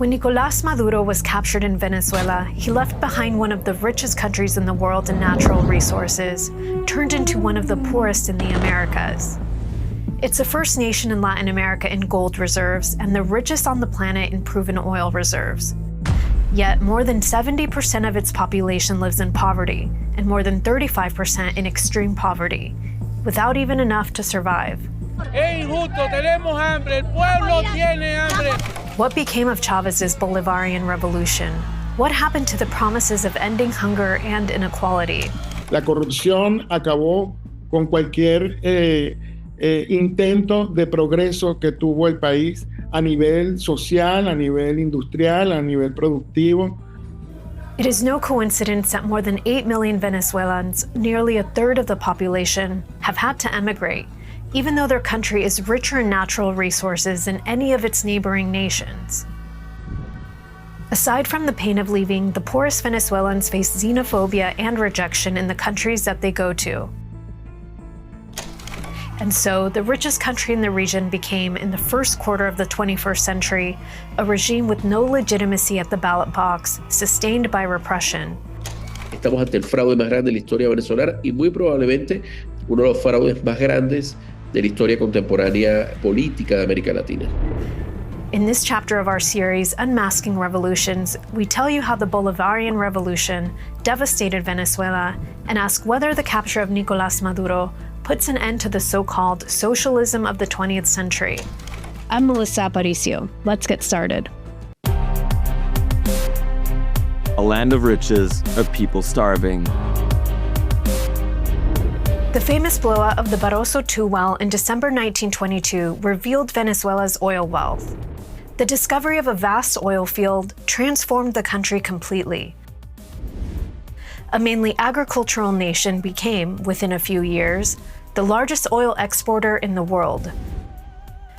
When Nicolás Maduro was captured in Venezuela, he left behind one of the richest countries in the world in natural resources, turned into one of the poorest in the Americas. It's the first nation in Latin America in gold reserves and the richest on the planet in proven oil reserves. Yet, more than 70% of its population lives in poverty, and more than 35% in extreme poverty, without even enough to survive. What became of Chávez's Bolivarian revolution? What happened to the promises of ending hunger and inequality? La corrupción acabó con cualquier intento de progreso que tuvo el país a nivel social, a nivel industrial, a nivel productivo. It is no coincidence that more than 8 million Venezuelans, nearly a third of the population, have had to emigrate, even though their country is richer in natural resources than any of its neighboring nations. Aside from the pain of leaving, the poorest Venezuelans face xenophobia and rejection in the countries that they go to. And so, the richest country in the region became, in the first quarter of the 21st century, a regime with no legitimacy at the ballot box, sustained by repression. Estamos ante el fraude más grande de la historia venezolana y muy probablemente uno de los fraudes más grandes de la historia contemporánea política de América Latina. In this chapter of our series, Unmasking Revolutions, we tell you how the Bolivarian Revolution devastated Venezuela and ask whether the capture of Nicolás Maduro puts an end to the so-called socialism of the 20th century. I'm Melissa Aparicio. Let's get started. A land of riches, a people starving. The famous blowout of the Barroso II well in December 1922 revealed Venezuela's oil wealth. The discovery of a vast oil field transformed the country completely. A mainly agricultural nation became, within a few years, the largest oil exporter in the world,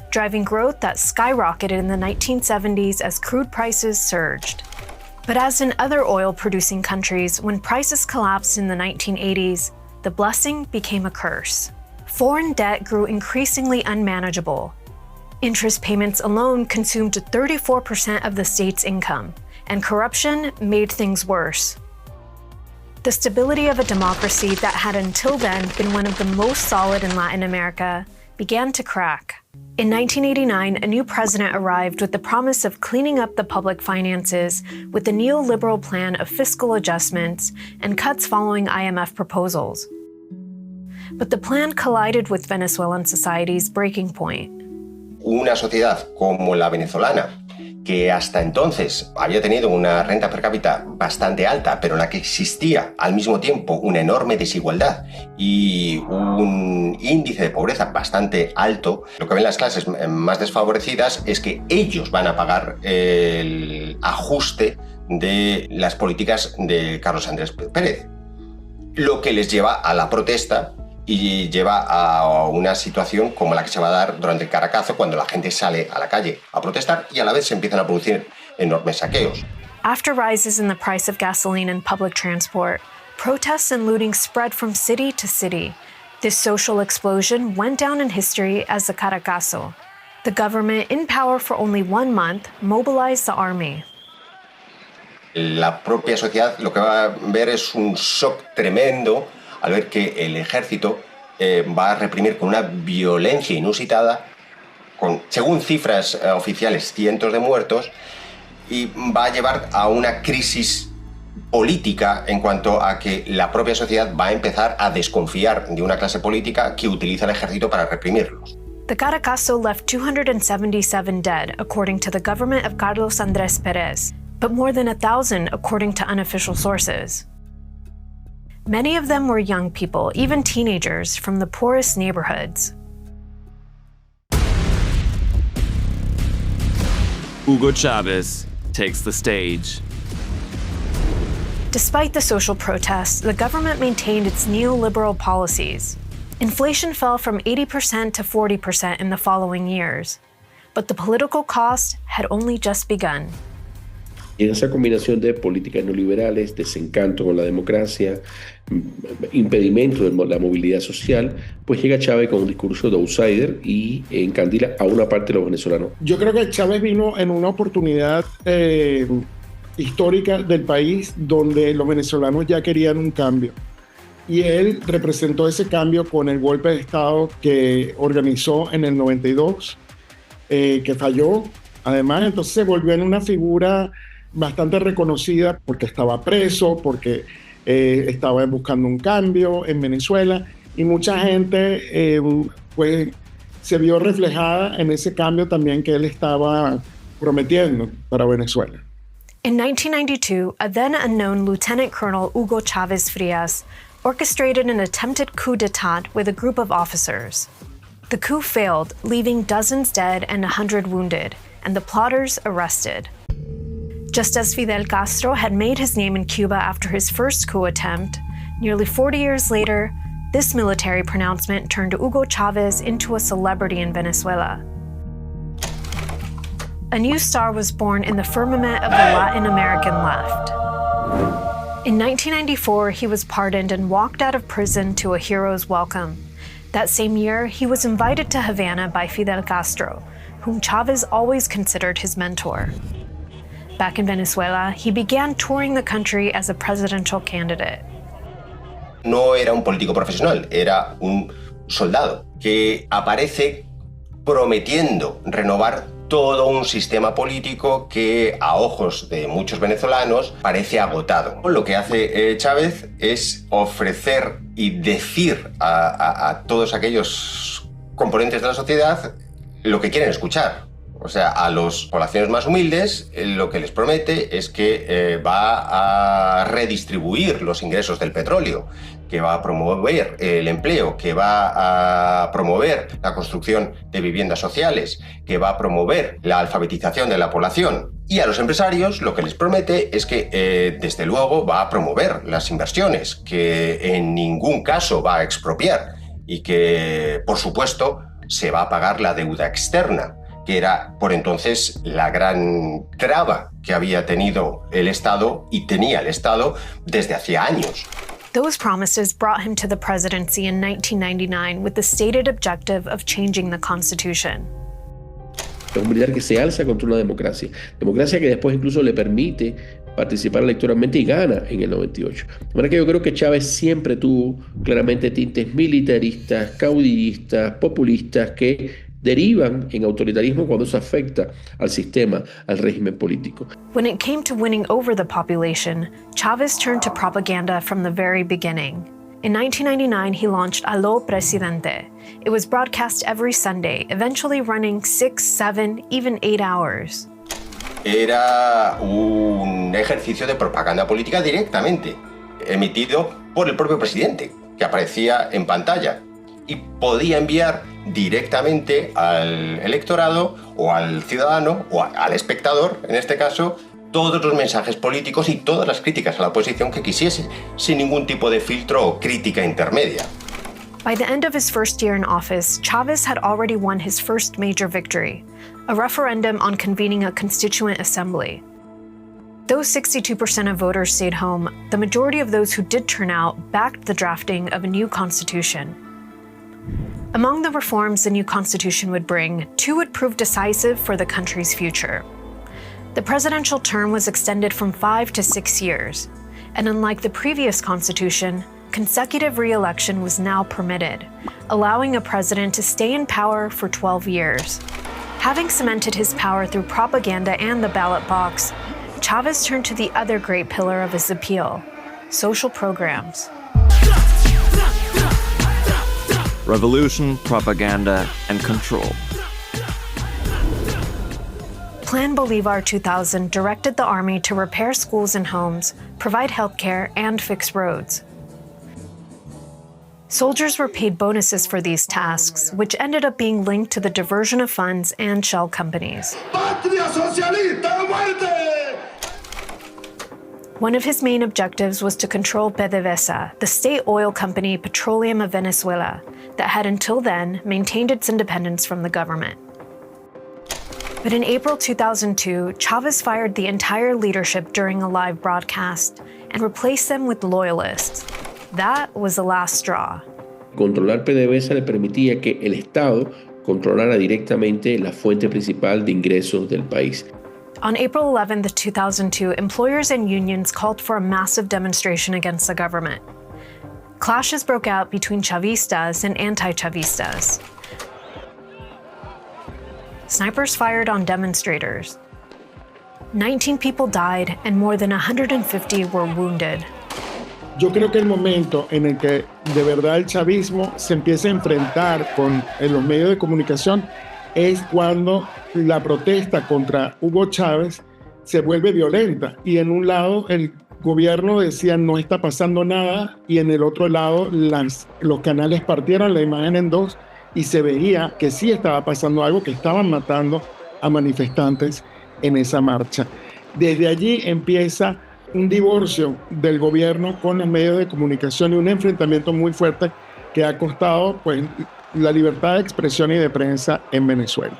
driving growth that skyrocketed in the 1970s as crude prices surged. But as in other oil-producing countries, when prices collapsed in the 1980s, the blessing became a curse. Foreign debt grew increasingly unmanageable. Interest payments alone consumed 34% of the state's income, and corruption made things worse. The stability of a democracy that had until then been one of the most solid in Latin America began to crack. In 1989, a new president arrived with the promise of cleaning up the public finances with a neoliberal plan of fiscal adjustments and cuts following IMF proposals. But the plan collided with Venezuelan society's breaking point. Una sociedad como la venezolana, que hasta entonces había tenido una renta per cápita bastante alta, pero en la que existía al mismo tiempo una enorme desigualdad y un índice de pobreza bastante alto, lo que ven las clases más desfavorecidas es que ellos van a pagar el ajuste de las políticas de Carlos Andrés Pérez, lo que les lleva a la protesta y lleva a una situación como la que se va a dar durante el Caracazo, cuando la gente sale a la calle a protestar y a la vez se empiezan a producir enormes saqueos. After rises in the price of gasoline and public transport, protests and looting spread from city to city. This social explosion went down in history as the Caracazo. The government, in power for only 1 month, mobilized the army. La propia sociedad lo que va a ver es un shock tremendo al ver que el ejército va a reprimir con una violencia inusitada, con, según cifras oficiales, cientos de muertos, y va a llevar a una crisis política en cuanto a que la propia sociedad va a empezar a desconfiar de una clase política que utiliza el ejército para reprimirlos. The Caracazo left 277 dead, according to the government of Carlos Andrés Pérez, but more than 1,000 according to unofficial sources. Many of them were young people, even teenagers, from the poorest neighborhoods. Hugo Chávez takes the stage. Despite the social protests, the government maintained its neoliberal policies. Inflation fell from 80% to 40% in the following years, but the political cost had only just begun. Y en esa combinación de políticas neoliberales, desencanto con la democracia, impedimento de la movilidad social, pues llega Chávez con un discurso de outsider y encandila a una parte de los venezolanos. Yo creo que Chávez vino en una oportunidad histórica del país donde los venezolanos ya querían un cambio. Y él representó ese cambio con el golpe de Estado que organizó en el 92, que falló. Además, entonces se volvió en una figura bastante reconocida porque estaba preso, porque estaba buscando un cambio en Venezuela, y mucha gente pues, se vio reflejada en ese cambio también que él estaba prometiendo para Venezuela. In 1992, a then unknown Lieutenant Colonel Hugo Chávez Frías orchestrated an attempted coup d'etat with a group of officers. The coup failed, leaving dozens dead and 100 wounded, and the plotters arrested. Just as Fidel Castro had made his name in Cuba after his first coup attempt, nearly 40 years later, this military pronouncement turned Hugo Chávez into a celebrity in Venezuela. A new star was born in the firmament of the Latin American left. In 1994, he was pardoned and walked out of prison to a hero's welcome. That same year, he was invited to Havana by Fidel Castro, whom Chávez always considered his mentor. Back in Venezuela, he began touring the country as a presidential candidate. No era un político profesional, era un soldado que aparece prometiendo renovar todo un sistema político que a ojos de muchos venezolanos parece agotado. Lo que hace Chávez es ofrecer y decir a todos aquellos componentes de la sociedad lo que quieren escuchar. O sea, a las poblaciones más humildes lo que les promete es que va a redistribuir los ingresos del petróleo, que va a promover el empleo, que va a promover la construcción de viviendas sociales, que va a promover la alfabetización de la población. Y a los empresarios lo que les promete es que, desde luego, va a promover las inversiones, que en ningún caso va a expropiar y que, por supuesto, se va a pagar la deuda externa, que era por entonces la gran traba que había tenido el Estado y tenía el Estado desde hacía años. Those promises brought him to the presidency in 1999 with the stated objective of changing the Constitution. Es un militar que se alza contra una democracia que después incluso le permite participar electoralmente y gana en el 98. De manera que yo creo que Chávez siempre tuvo claramente tintes militaristas, caudillistas, populistas que derivan en autoritarismo cuando se afecta al sistema, al régimen político. When it came to winning over the population, Chávez turned to propaganda from the very beginning. In 1999, he launched Aló Presidente. It was broadcast every Sunday, eventually running 6, 7, even 8 hours. Era un ejercicio de propaganda política directamente, emitido por el propio presidente, que aparecía en pantalla y podía enviar directamente al electorado o al ciudadano o al espectador, en este caso, todos los mensajes políticos y todas las críticas a la oposición que quisiese, sin ningún tipo de filtro o crítica intermedia. By the end of his first year in office, Chávez had already won his first major victory, a referendum on convening a constituent assembly. Though 62% of voters stayed home, the majority of those who did turn out backed the drafting of a new constitution. Among the reforms the new constitution would bring, 2 would prove decisive for the country's future. The presidential term was extended from 5 to 6 years, and unlike the previous constitution, consecutive re-election was now permitted, allowing a president to stay in power for 12 years. Having cemented his power through propaganda and the ballot box, Chávez turned to the other great pillar of his appeal, social programs. Revolution, propaganda, and control. Plan Bolivar 2000 directed the army to repair schools and homes, provide healthcare, and fix roads. Soldiers were paid bonuses for these tasks, which ended up being linked to the diversion of funds and shell companies. One of his main objectives was to control PDVSA, the state oil company Petroleum of Venezuela, that had until then maintained its independence from the government. But in April 2002, Chavez fired the entire leadership during a live broadcast and replaced them with loyalists. That was the last straw. Controlar PDVSA le permitía que el Estado controlara directamente la fuente principal de ingresos del país. On April 11, 2002, employers and unions called for a massive demonstration against the government. Clashes broke out between Chavistas and anti-Chavistas. Snipers fired on demonstrators. 19 people died and more than 150 were wounded. Yo creo que el momento en el que de verdad el chavismo se empieza a enfrentar con los medios de comunicación es cuando la protesta contra Hugo Chávez se vuelve violenta y en un lado el gobierno decía no está pasando nada y en el otro lado los canales partieron la imagen en dos y se veía que sí estaba pasando algo, que estaban matando a manifestantes en esa marcha. Desde allí empieza un divorcio del gobierno con los medios de comunicación y un enfrentamiento muy fuerte que ha costado pues, la libertad de expresión y de prensa en Venezuela.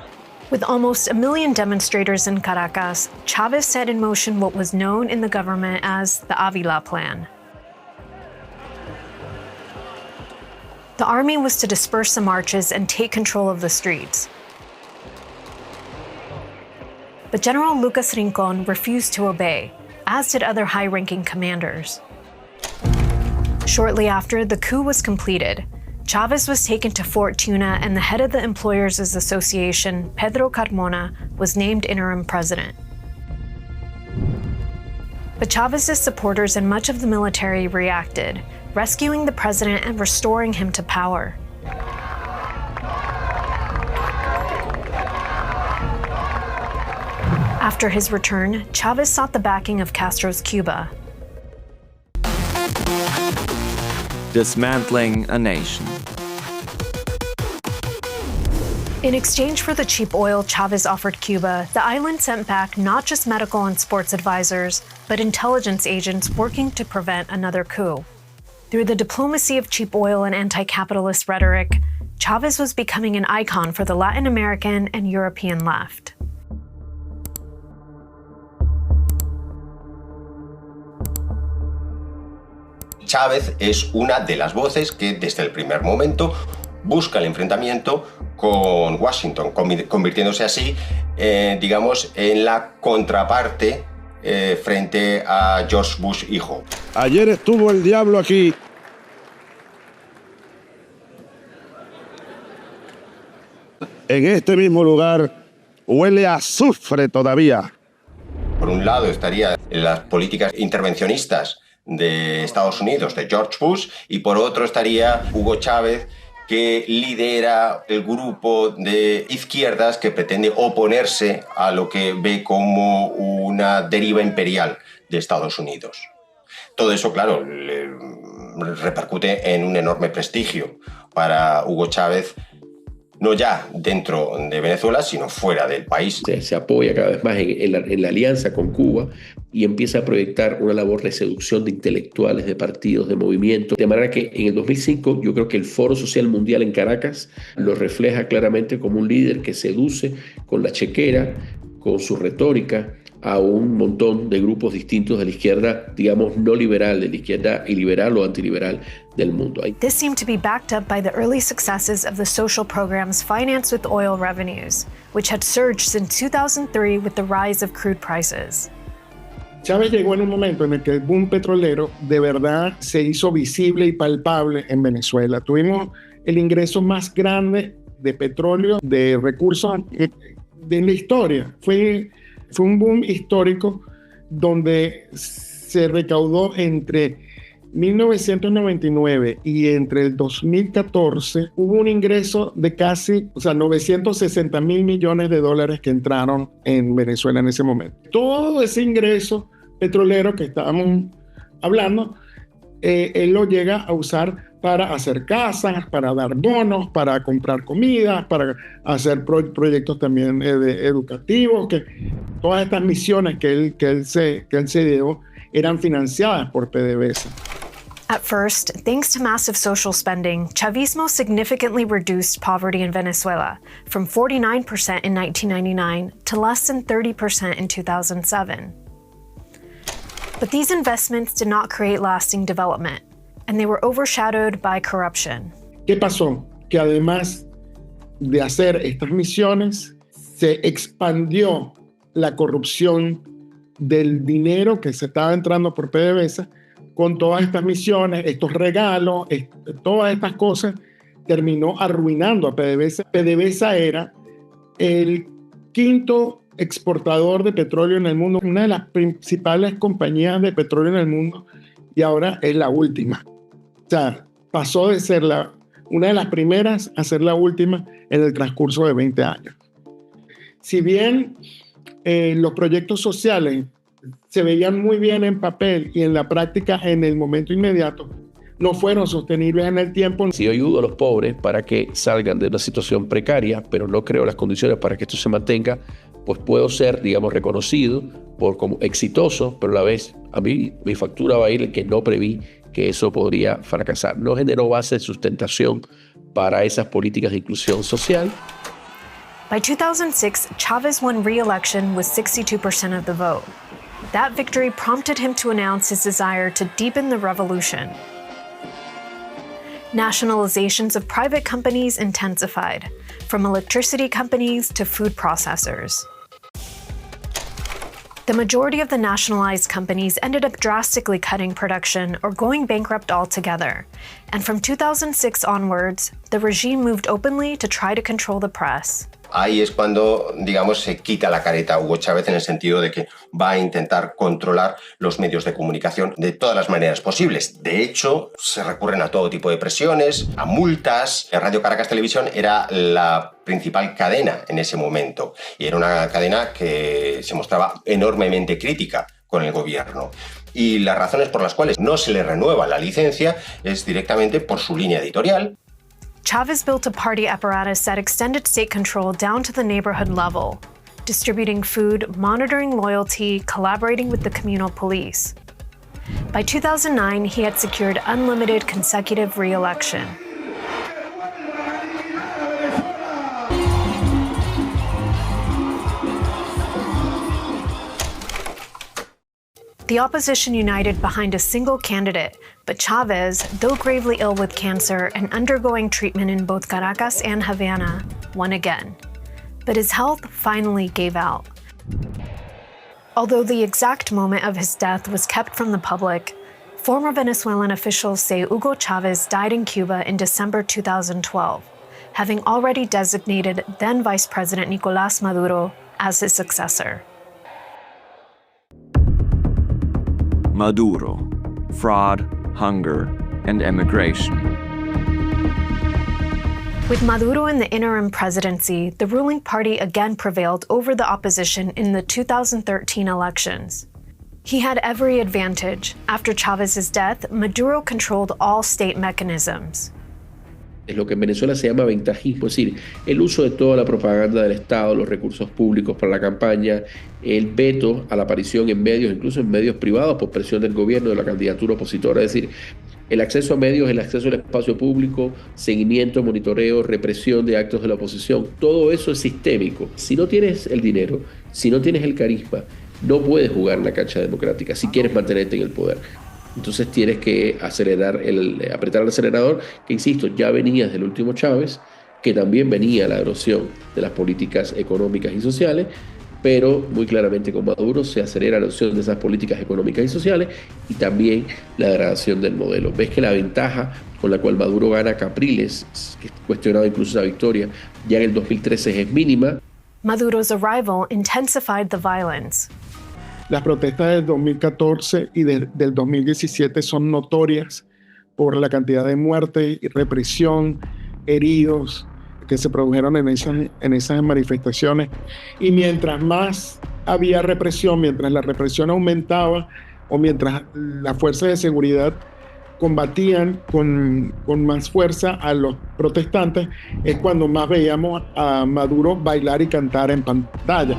With almost 1 million demonstrators in Caracas, Chavez set in motion what was known in the government as the Avila Plan. The army was to disperse the marches and take control of the streets. But General Lucas Rincón refused to obey, as did other high-ranking commanders. Shortly after, the coup was completed. Chavez was taken to Fort Tuna and the head of the Employers' Association, Pedro Carmona, was named interim president. But Chavez's supporters and much of the military reacted, rescuing the president and restoring him to power. After his return, Chavez sought the backing of Castro's Cuba. Dismantling a nation. In exchange for the cheap oil Chavez offered Cuba, the island sent back not just medical and sports advisors, but intelligence agents working to prevent another coup. Through the diplomacy of cheap oil and anti-capitalist rhetoric, Chavez was becoming an icon for the Latin American and European left. Chávez es una de las voces que desde el primer momento busca el enfrentamiento con Washington, convirtiéndose así, digamos, en la contraparte frente a George Bush hijo. Ayer estuvo el diablo aquí. En este mismo lugar huele a azufre todavía. Por un lado estarían las políticas intervencionistas de Estados Unidos, de George Bush, y por otro estaría Hugo Chávez, que lidera el grupo de izquierdas que pretende oponerse a lo que ve como una deriva imperial de Estados Unidos. Todo eso, claro, repercute en un enorme prestigio para Hugo Chávez, no ya dentro de Venezuela, sino fuera del país. Se apoya cada vez más en la alianza con Cuba y empieza a proyectar una labor de seducción de intelectuales, de partidos, de movimientos. De manera que en el 2005 yo creo que el Foro Social Mundial en Caracas lo refleja claramente como un líder que seduce con la chequera, con su retórica, a un montón de grupos distintos de la izquierda, digamos, no liberal, de la izquierda iliberal o antiliberal del mundo. This seemed to be backed up by the early successes of the social programs financed with oil revenues, which had surged since 2003 with the rise of crude prices. Chávez llegó en un momento en el que el boom petrolero de verdad se hizo visible y palpable en Venezuela. Tuvimos el ingreso más grande de petróleo, de recursos de la historia. Fue un boom histórico donde se recaudó entre 1999 y entre el 2014 hubo un ingreso de casi 960 mil millones de dólares que entraron en Venezuela en ese momento. Todo ese ingreso petrolero que estábamos hablando, él lo llega a usar para hacer casas, para dar bonos, para comprar comida, para hacer proyectos también educativos, que todas estas misiones que él se dio eran financiadas por PDVSA. At first, thanks to massive social spending, Chavismo significantly reduced poverty in Venezuela from 49% in 1999 to less than 30% in 2007. But these investments did not create lasting development, and they were overshadowed by corruption. ¿Qué pasó? Que además de hacer estas misiones, se expandió la corrupción del dinero que se estaba entrando por PDVSA con todas estas misiones, estos regalos, todas estas cosas, terminó arruinando a PDVSA. PDVSA era el quinto exportador de petróleo en el mundo, una de las principales compañías de petróleo en el mundo, y ahora es la última. O sea, pasó de ser una de las primeras a ser la última en el transcurso de 20 años. Si bien los proyectos sociales se veían muy bien en papel y en la práctica en el momento inmediato, no fueron sostenibles en el tiempo. Si yo ayudo a los pobres para que salgan de una situación precaria, pero no creo las condiciones para que esto se mantenga, pues puedo ser, digamos, reconocido como exitoso, pero a la vez a mí mi factura va a ir el que no preví que eso podría fracasar. No generó base de sustentación para esas políticas de inclusión social. By 2006, Chavez won re-election with 62% of the vote. That victory prompted him to announce his desire to deepen the revolution. Nationalizations of private companies intensified, from electricity companies to food processors. The majority of the nationalized companies ended up drastically cutting production or going bankrupt altogether. And from 2006 onwards, the regime moved openly to try to control the press. Ahí es cuando, digamos, se quita la careta a Hugo Chávez en el sentido de que va a intentar controlar los medios de comunicación de todas las maneras posibles. De hecho, se recurren a todo tipo de presiones, a multas. Radio Caracas Televisión era la principal cadena en ese momento y era una cadena que se mostraba enormemente crítica con el gobierno. Y las razones por las cuales no se le renueva la licencia es directamente por su línea editorial. Chavez built a party apparatus that extended state control down to the neighborhood level, distributing food, monitoring loyalty, collaborating with the communal police. By 2009, he had secured unlimited consecutive re-election. The opposition united behind a single candidate, but Chavez, though gravely ill with cancer and undergoing treatment in both Caracas and Havana, won again. But his health finally gave out. Although the exact moment of his death was kept from the public, former Venezuelan officials say Hugo Chavez died in Cuba in December 2012, having already designated then Vice President Nicolás Maduro as his successor. Maduro, fraud, hunger, and emigration. With Maduro in the interim presidency, the ruling party again prevailed over the opposition in the 2013 elections. He had every advantage. After Chávez's death, Maduro controlled all state mechanisms. Es lo que en Venezuela se llama ventajismo, es decir, el uso de toda la propaganda del Estado, los recursos públicos para la campaña, el veto a la aparición en medios, incluso en medios privados por presión del gobierno de la candidatura opositora, es decir, el acceso a medios, el acceso al espacio público, seguimiento, monitoreo, represión de actos de la oposición, todo eso es sistémico. Si no tienes el dinero, si no tienes el carisma, no puedes jugar en la cancha democrática si quieres mantenerte en el poder. Entonces tienes que apretar el acelerador, que insisto, ya venía desde el último Chávez, que también venía la erosión de las políticas económicas y sociales, pero muy claramente con Maduro se acelera la erosión de esas políticas económicas y sociales y también la degradación del modelo. Ves que la ventaja con la cual Maduro gana Capriles, que es cuestionado incluso esa victoria, ya en el 2013 es mínima. Maduro's arrival intensified the violence. Las protestas del 2014 y del 2017 son notorias por la cantidad de muertes y represión, heridos que se produjeron en esas manifestaciones. Y mientras más había represión, mientras la represión aumentaba o mientras las fuerzas de seguridad combatían con más fuerza a los protestantes, es cuando más veíamos a Maduro bailar y cantar en pantalla.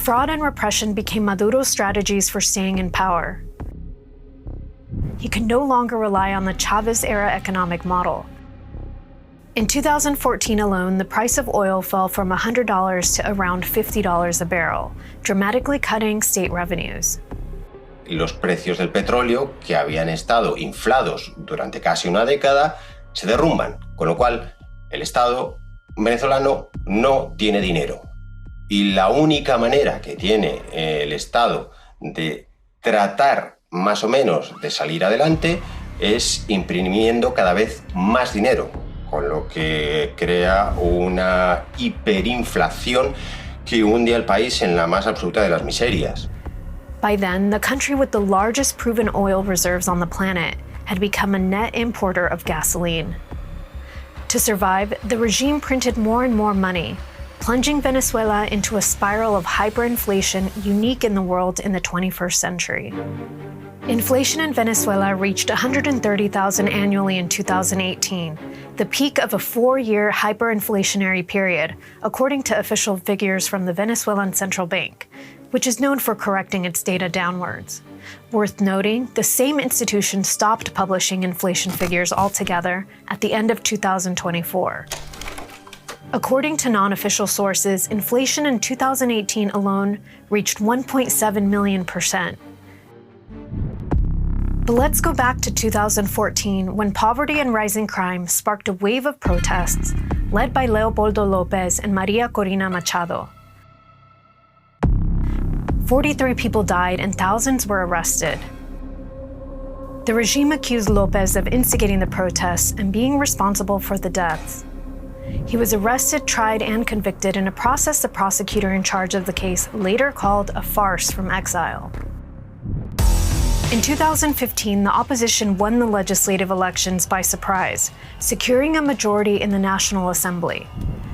Fraud and repression became Maduro's strategies for staying in power. He could no longer rely on the Chavez-era economic model. In 2014 alone, the price of oil fell from $100 to around $50 a barrel, dramatically cutting state revenues. Los precios del petróleo, que habían estado inflados durante casi una década, se derrumban, con lo cual el Estado venezolano no tiene dinero. Y la única manera que tiene el Estado de tratar más o menos de salir adelante es imprimiendo cada vez más dinero, con lo que crea una hiperinflación que hunde al país en la más absoluta de las miserias. By then, the country with the largest proven oil reserves on the planet had become a net importer of gasoline. To survive, the regime printed more and more money, plunging Venezuela into a spiral of hyperinflation unique in the world in the 21st century. Inflation in Venezuela reached 130,000 annually in 2018, the peak of a 4-year hyperinflationary period, according to official figures from the Venezuelan Central Bank, which is known for correcting its data downwards. Worth noting, the same institution stopped publishing inflation figures altogether at the end of 2024. According to non-official sources, inflation in 2018 alone reached 1.7 million%. But let's go back to 2014, when poverty and rising crime sparked a wave of protests led by Leopoldo López and María Corina Machado. 43 people died and thousands were arrested. The regime accused López of instigating the protests and being responsible for the deaths. He was arrested, tried, and convicted in a process the prosecutor in charge of the case later called a farce from exile. In 2015, the opposition won the legislative elections by surprise, securing a majority in the National Assembly.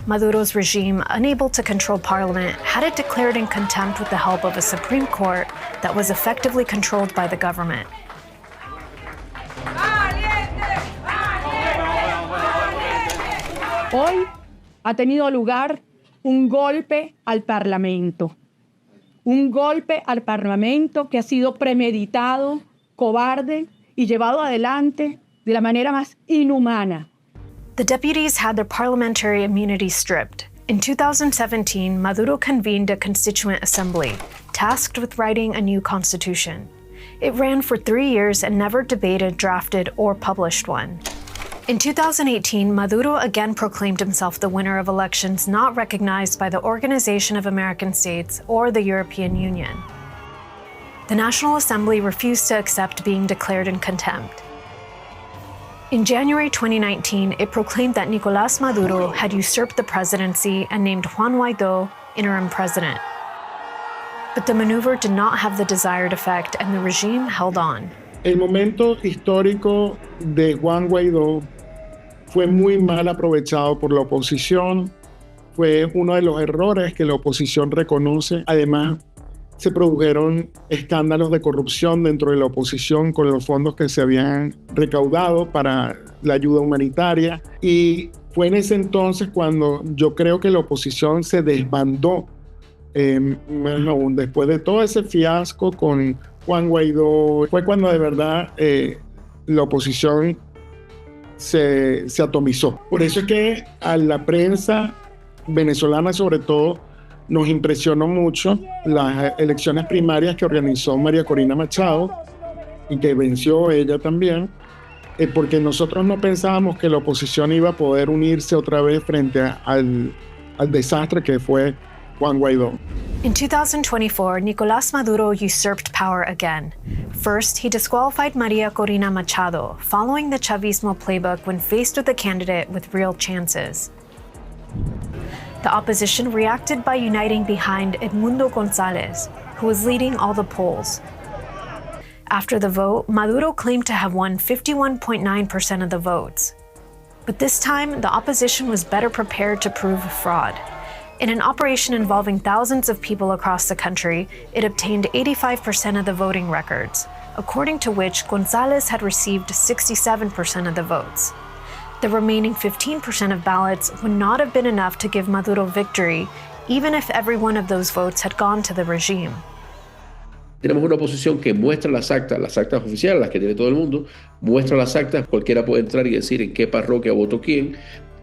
Maduro's regime, unable to control parliament, had it declared in contempt with the help of a Supreme Court that was effectively controlled by the government. Hoy ha tenido lugar un golpe al Parlamento. Un golpe al Parlamento que ha sido premeditado, cobarde y llevado adelante de la manera más inhumana. The deputies had their parliamentary immunity stripped. In 2017, Maduro convened a constituent assembly, tasked with writing a new constitution. It ran for 3 years and never debated, drafted, or published one. In 2018, Maduro again proclaimed himself the winner of elections not recognized by the Organization of American States or the European Union. The National Assembly refused to accept being declared in contempt. In January 2019, it proclaimed that Nicolás Maduro had usurped the presidency and named Juan Guaidó interim president. But the maneuver did not have the desired effect, and the regime held on. El momento histórico de Juan Guaidó fue muy mal aprovechado por la oposición. Fue uno de los errores que la oposición reconoce. Además, se produjeron escándalos de corrupción dentro de la oposición con los fondos que se habían recaudado para la ayuda humanitaria. Y fue en ese entonces cuando yo creo que la oposición se desbandó. Después de todo ese fiasco con Juan Guaidó, fue cuando de verdad la oposición se atomizó. Por eso es que a la prensa venezolana sobre todo nos impresionó mucho las elecciones primarias que organizó María Corina Machado y que venció ella también, porque nosotros no pensábamos que la oposición iba a poder unirse otra vez frente al desastre que fue Juan Guaidó. In 2024, Nicolás Maduro usurped power again. First, he disqualified María Corina Machado, following the Chavismo playbook when faced with a candidate with real chances. The opposition reacted by uniting behind Edmundo González, who was leading all the polls. After the vote, Maduro claimed to have won 51.9% of the votes. But this time, the opposition was better prepared to prove fraud. In an operation involving thousands of people across the country, it obtained 85% of the voting records, according to which González had received 67% of the votes. The remaining 15% of ballots would not have been enough to give Maduro victory, even if every one of those votes had gone to the regime. Tenemos una oposición que muestra las actas oficiales, las que tiene todo el mundo, muestra las actas, cualquiera puede entrar y decir en qué parroquia votó quién,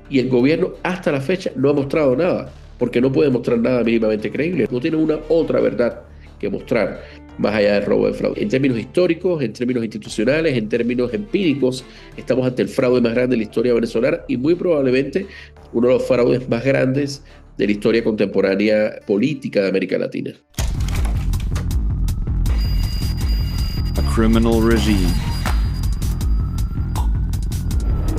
y el gobierno hasta la fecha no ha mostrado nada, porque no puede mostrar nada mínimamente creíble, no tiene una otra verdad que mostrar, más allá del robo de fraude. En términos históricos, en términos institucionales, en términos empíricos, estamos ante el fraude más grande de la historia venezolana y muy probablemente uno de los fraudes más grandes de la historia contemporánea política de América Latina. A criminal regime.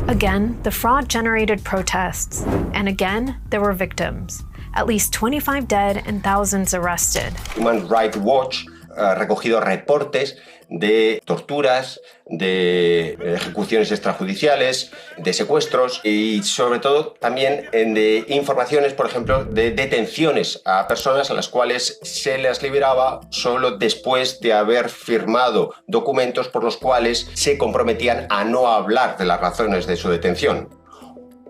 Again, the fraud generated protests, and again, there were victims. At least 25 dead and thousands arrested. Human Rights Watch ha recogido reportes de torturas, de ejecuciones extrajudiciales, de secuestros y sobre todo también de informaciones, por ejemplo, de detenciones a personas a las cuales se les liberaba solo después de haber firmado documentos por los cuales se comprometían a no hablar de las razones de su detención.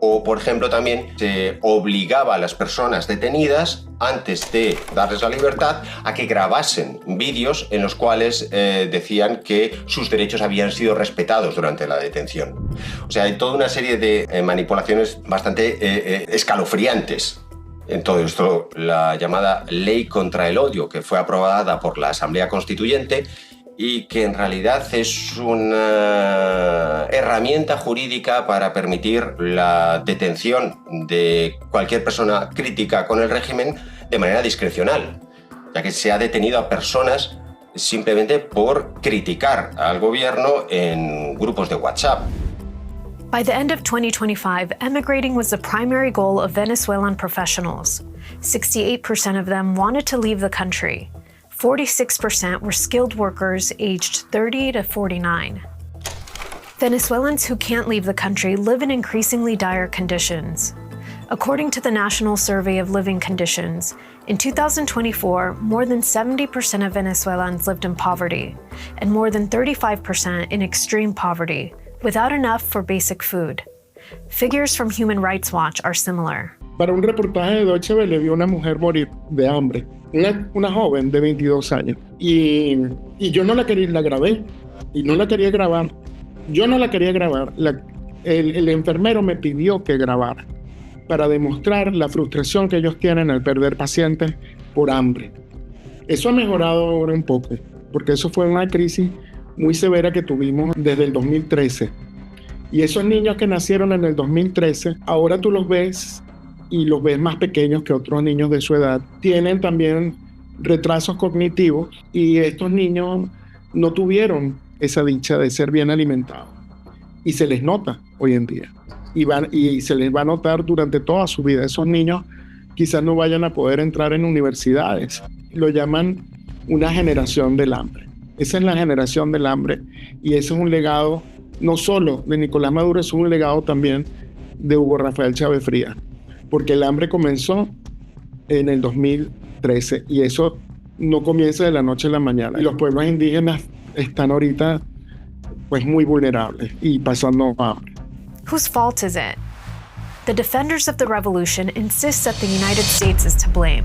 O, por ejemplo, también se obligaba a las personas detenidas, antes de darles la libertad, a que grabasen vídeos en los cuales decían que sus derechos habían sido respetados durante la detención. O sea, hay toda una serie de manipulaciones bastante escalofriantes. En todo esto, la llamada Ley contra el Odio, que fue aprobada por la Asamblea Constituyente, y que en realidad es una herramienta jurídica para permitir la detención de cualquier persona crítica con el régimen de manera discrecional, ya que se ha detenido a personas simplemente por criticar al gobierno en grupos de WhatsApp. By the end of 2025, emigrating was the primary goal of Venezuelan professionals. 68% of them wanted to leave the country. 46% were skilled workers aged 30 to 49. Venezuelans who can't leave the country live in increasingly dire conditions. According to the National Survey of Living Conditions, in 2024, more than 70% of Venezuelans lived in poverty, and more than 35% in extreme poverty, without enough for basic food. Figures from Human Rights Watch are similar. Para un reportaje de Deutsche Welle vio una mujer morir de hambre, una joven de 22 años. Y yo no la grabé, y no la quería grabar. Yo no la quería grabar. El enfermero me pidió que grabara para demostrar la frustración que ellos tienen al perder pacientes por hambre. Eso ha mejorado ahora un poco, porque eso fue una crisis muy severa que tuvimos desde el 2013. Y esos niños que nacieron en el 2013, ahora tú los ves y los ves más pequeños que otros niños de su edad. Tienen también retrasos cognitivos y estos niños no tuvieron esa dicha de ser bien alimentados. Y se les nota hoy en día. Y se les va a notar durante toda su vida. Esos niños quizás no vayan a poder entrar en universidades. Lo llaman una generación del hambre. Esa es la generación del hambre y ese es un legado no solo de Nicolás Maduro, es un legado también de Hugo Rafael Chávez Frías, porque el hambre comenzó en el 2013 y eso no comienza de la noche a la mañana. Y los pueblos indígenas están ahorita pues muy vulnerables y pasando hambre. Whose fault is it? The defenders of the revolution insist that the United States is to blame.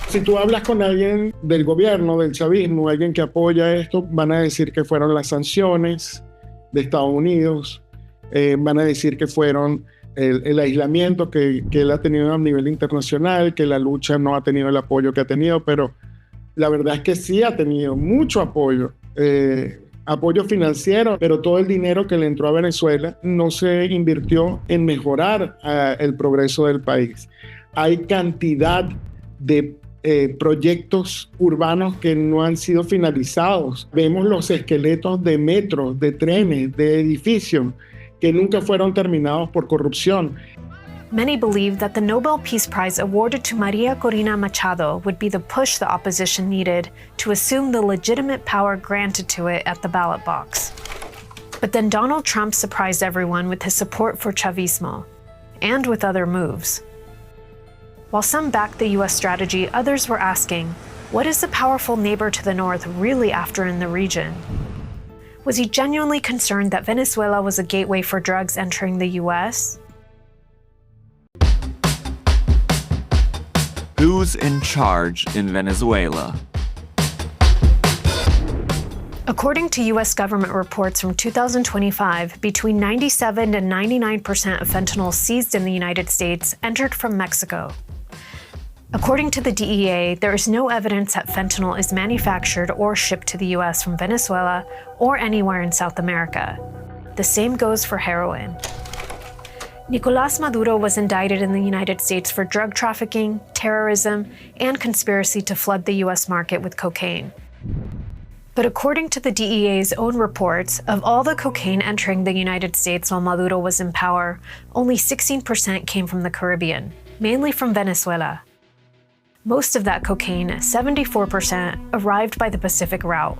Si tú hablas con alguien del gobierno, del chavismo, alguien que apoya esto, van a decir que fueron las sanciones de Estados Unidos, van a decir que fueron el aislamiento que él ha tenido a nivel internacional, que la lucha no ha tenido el apoyo que ha tenido, pero la verdad es que sí ha tenido mucho apoyo, apoyo financiero, pero todo el dinero que le entró a Venezuela no se invirtió en mejorar el progreso del país. Hay cantidad de proyectos urbanos que no han sido finalizados. Vemos los esqueletos de metros, de trenes, de edificios que nunca fueron terminados por corrupción. Many believe that the Nobel Peace Prize awarded to Maria Corina Machado would be the push the opposition needed to assume the legitimate power granted to it at the ballot box. But then Donald Trump surprised everyone with his support for Chavismo, and with other moves. While some backed the U.S. strategy, others were asking, what is the powerful neighbor to the north really after in the region? Was he genuinely concerned that Venezuela was a gateway for drugs entering the U.S.? who's in charge in Venezuela? According to U.S. government reports from 2025, between 97 and 99% of fentanyl seized in the United States entered from Mexico. According to the DEA, there is no evidence that fentanyl is manufactured or shipped to the U.S. from Venezuela or anywhere in South America. The same goes for heroin. Nicolás Maduro was indicted in the United States for drug trafficking, terrorism, and conspiracy to flood the U.S. market with cocaine. But according to the DEA's own reports, of all the cocaine entering the United States while Maduro was in power, only 16% came from the Caribbean, mainly from Venezuela. Most of that cocaine, 74%, arrived by the Pacific route.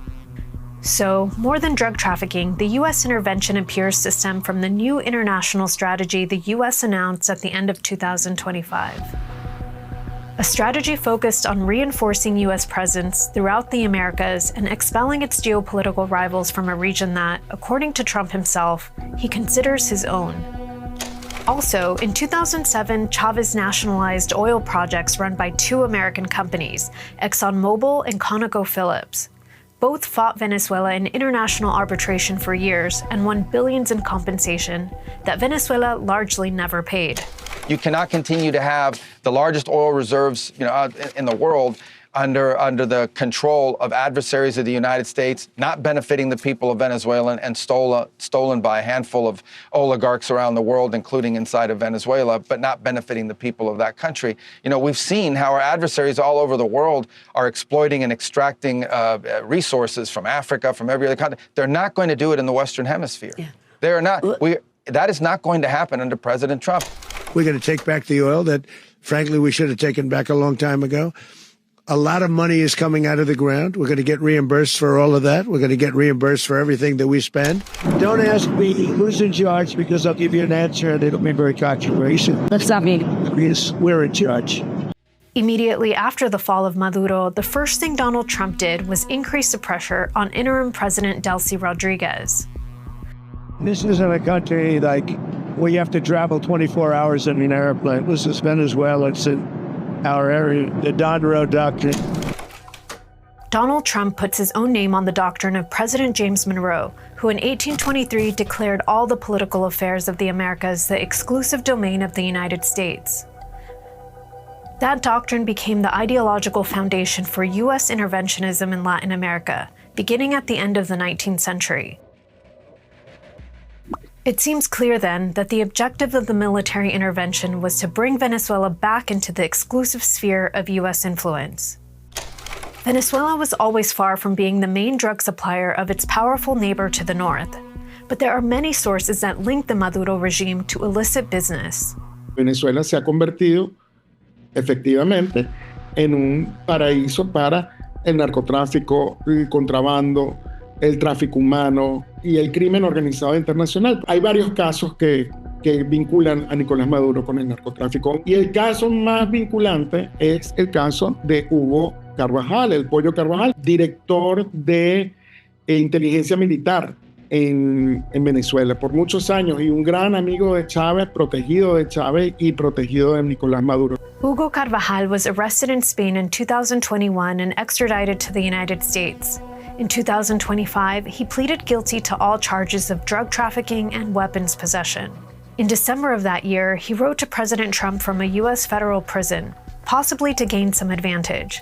So, more than drug trafficking, the U.S. intervention appears to stem from the new international strategy the U.S. announced at the end of 2025. A strategy focused on reinforcing U.S. presence throughout the Americas and expelling its geopolitical rivals from a region that, according to Trump himself, he considers his own. Also, in 2007, Chavez nationalized oil projects run by two American companies, ExxonMobil and ConocoPhillips. Both fought Venezuela in international arbitration for years and won billions in compensation that Venezuela largely never paid. You cannot continue to have the largest oil reserves, in the world under the control of adversaries of the United States, not benefiting the people of Venezuela and stolen by a handful of oligarchs around the world, including inside of Venezuela, but not benefiting the people of that country. We've seen how our adversaries all over the world are exploiting and extracting resources from Africa, from every other country. They're not going to do it in the Western Hemisphere. Yeah. They are not. That is not going to happen under President Trump. We're going to take back the oil that, frankly, we should have taken back a long time ago. A lot of money is coming out of the ground. We're going to get reimbursed for all of that. We're going to get reimbursed for everything that we spend. Don't ask me who's in charge, because I'll give you an answer and it'll be very controversial. What's that mean? Because we're in charge. Immediately after the fall of Maduro, the first thing Donald Trump did was increase the pressure on interim President Delcy Rodriguez. This isn't a country like where you have to travel 24 hours in an airplane. This is Venezuela. It's in our area, the Donroe Doctrine. Donald Trump puts his own name on the doctrine of President James Monroe, who in 1823 declared all the political affairs of the Americas the exclusive domain of the United States. That doctrine became the ideological foundation for U.S. interventionism in Latin America, beginning at the end of the 19th century. It seems clear then that the objective of the military intervention was to bring Venezuela back into the exclusive sphere of U.S. influence. Venezuela was always far from being the main drug supplier of its powerful neighbor to the north, but there are many sources that link the Maduro regime to illicit business. Venezuela se ha convertido efectivamente en un paraíso para el narcotráfico, el contrabando, el tráfico humano y el crimen organizado internacional. Hay varios casos que vinculan a Nicolás Maduro con el narcotráfico, y el caso más vinculante es el caso de Hugo Carvajal, el Pollo Carvajal, director de inteligencia militar en Venezuela por muchos años y un gran amigo de Chávez, protegido de Chávez y protegido de Nicolás Maduro. Hugo Carvajal was arrested in Spain in 2021 and extradited to the United States. In 2025, he pleaded guilty to all charges of drug trafficking and weapons possession. In December of that year, he wrote to President Trump from a U.S. federal prison, possibly to gain some advantage.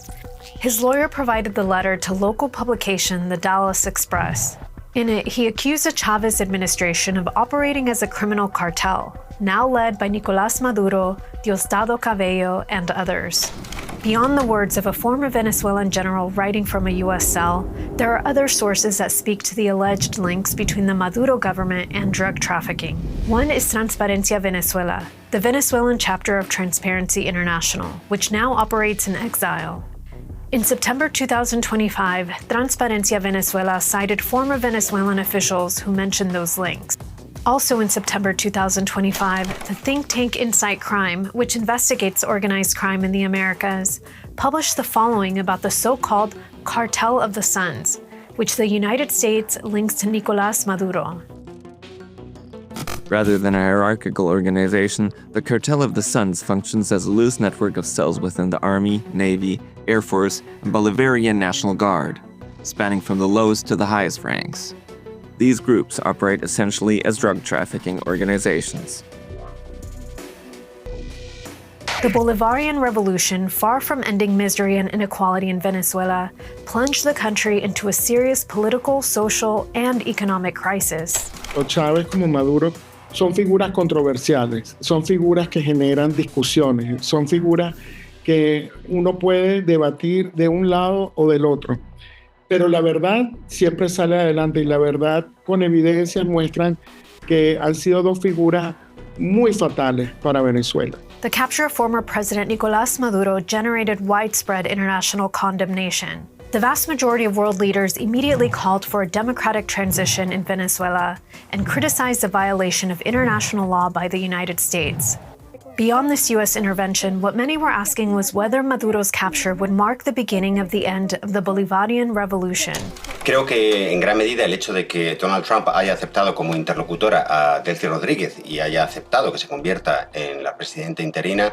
His lawyer provided the letter to local publication The Dallas Express. In it, he accused the Chavez administration of operating as a criminal cartel, now led by Nicolás Maduro, Diosdado Cabello, and others. Beyond the words of a former Venezuelan general writing from a U.S. cell, there are other sources that speak to the alleged links between the Maduro government and drug trafficking. One is Transparencia Venezuela, the Venezuelan chapter of Transparency International, which now operates in exile. In September 2025, Transparencia Venezuela cited former Venezuelan officials who mentioned those links. Also in September 2025, the think tank Insight Crime, which investigates organized crime in the Americas, published the following about the so-called Cartel of the Suns, which the United States links to Nicolás Maduro. Rather than a hierarchical organization, the Cartel of the Suns functions as a loose network of cells within the Army, Navy, Air Force, and Bolivarian National Guard, spanning from the lowest to the highest ranks. These groups operate essentially as drug trafficking organizations. The Bolivarian Revolution, far from ending misery and inequality in Venezuela, plunged the country into a serious political, social, and economic crisis. Chávez como Maduro son figuras controversiales, son figuras que generan discusiones, son figuras que uno puede debatir de un lado o del otro. Pero la verdad siempre sale adelante y la verdad con evidencias muestran que han sido dos figuras muy fatales para Venezuela. The capture of former President Nicolás Maduro generated widespread international condemnation. The vast majority of world leaders immediately called for a democratic transition in Venezuela and criticized the violation of international law by the United States. Beyond this U.S. intervention, what many were asking was whether Maduro's capture would mark the beginning of the end of the Bolivarian Revolution. Creo que en gran medida el hecho de que Donald Trump haya aceptado como interlocutora a Delcy Rodríguez y haya aceptado que se convierta en la presidenta interina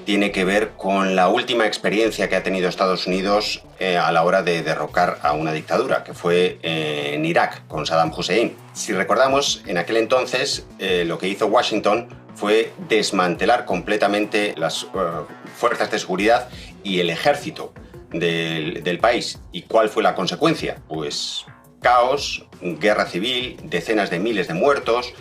tiene que ver con la última experiencia que ha tenido Estados Unidos a la hora de derrocar a una dictadura, que fue en Irak con Saddam Hussein. Si recordamos, en aquel entonces lo que hizo Washington fue desmantelar completamente las fuerzas de seguridad y el ejército del país. ¿Y cuál fue la consecuencia? Pues caos, guerra civil, decenas de miles de muertos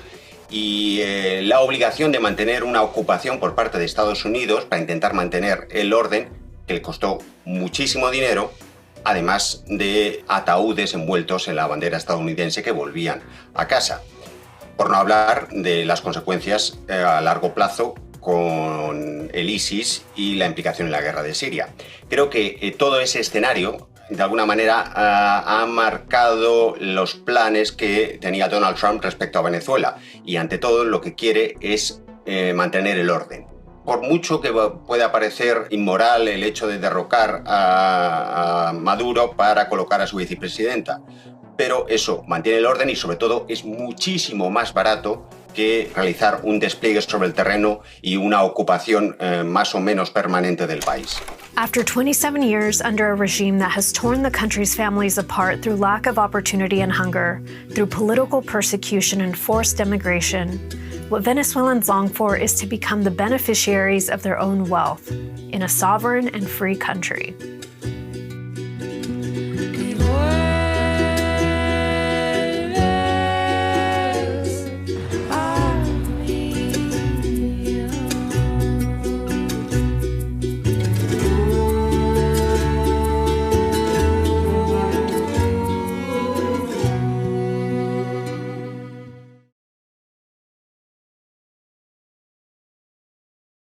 y la obligación de mantener una ocupación por parte de Estados Unidos para intentar mantener el orden, que le costó muchísimo dinero, además de ataúdes envueltos en la bandera estadounidense que volvían a casa. Por no hablar de las consecuencias a largo plazo con el ISIS y la implicación en la guerra de Siria. Creo que todo ese escenario, de alguna manera, ha marcado los planes que tenía Donald Trump respecto a Venezuela. Y ante todo lo que quiere es mantener el orden. Por mucho que pueda parecer inmoral el hecho de derrocar a Maduro para colocar a su vicepresidenta, pero eso mantiene el orden y sobre todo es muchísimo más barato que realizar un despliegue sobre el terreno y una ocupación más o menos permanente del país. After 27 years under a regime that has torn the country's families apart through lack of opportunity and hunger, through political persecution and forced emigration, what Venezuelans long for is to become the beneficiaries of their own wealth in a sovereign and free country.